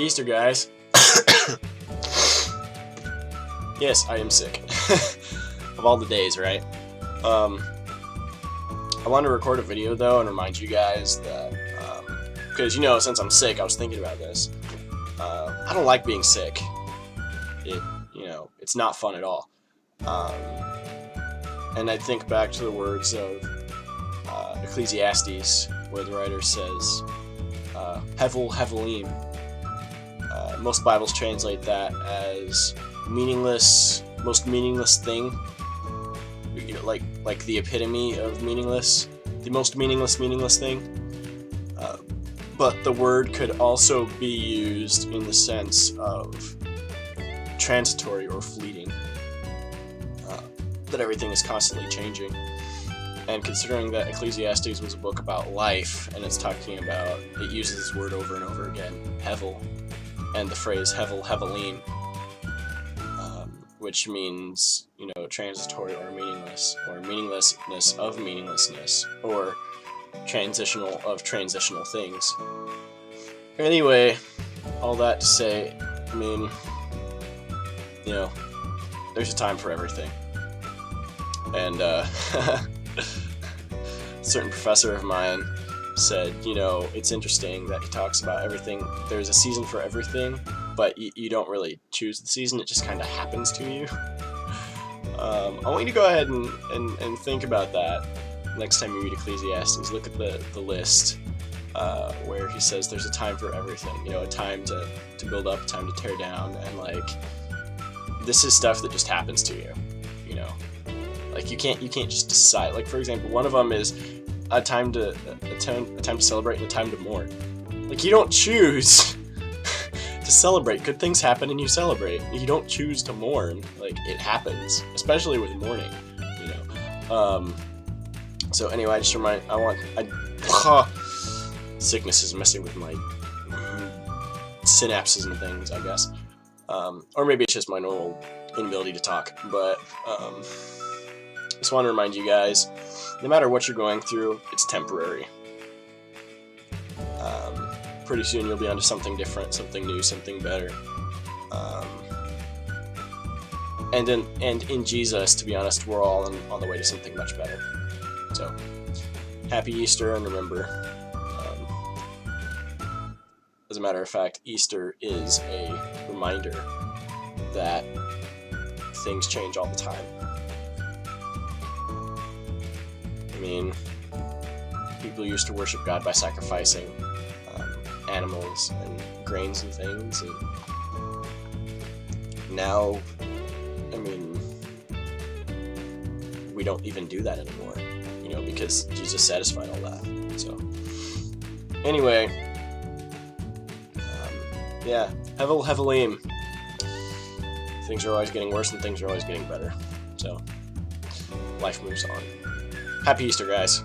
Happy Easter, guys. Yes, I am sick. Of all the days, right? I wanted to record a video, though, and remind you guys that, because, you know, since I'm sick, I was thinking about this. I don't like being sick. It's not fun at all. And I think back to the words of Ecclesiastes, where the writer says, Hevelim. Most Bibles translate that as meaningless, most meaningless thing. You know, like the epitome of meaningless, the most meaningless thing. But the word could also be used in the sense of transitory or fleeting. That everything is constantly changing. And considering that Ecclesiastes was a book about life, and it's talking about, it uses this word over and over again, Hevel, and the phrase Hevel, Hevelim, which means, transitory or meaningless, or meaninglessness of meaninglessness, or transitional of transitional things. Anyway, all that to say, there's a time for everything. And, a certain professor of mine said, it's interesting that he talks about everything. There's a season for everything, but you don't really choose the season. It just kind of happens to you. I want you to go ahead and think about that next time you read Ecclesiastes. Look at the list where he says there's a time for everything. A time to build up, a time to tear down, and this is stuff that just happens to you. You can't just decide. For example, one of them is a time to celebrate and a time to mourn. You don't choose to celebrate. Good things happen and you celebrate. You don't choose to mourn. It happens, especially with mourning. So anyway, sickness is messing with my synapses and things, I guess. Or maybe it's just my normal inability to talk. But just want to remind you guys, no matter what you're going through, it's temporary. Pretty soon you'll be onto something different, something new, something better. And in Jesus, to be honest, we're all on the way to something much better. So, happy Easter, and remember, as a matter of fact, Easter is a reminder that things change all the time. People used to worship God by sacrificing animals and grains and things, and now, we don't even do that anymore, because Jesus satisfied all that. So, anyway, Hevel, Hevelim. Things are always getting worse and things are always getting better. So, life moves on. Happy Easter, guys.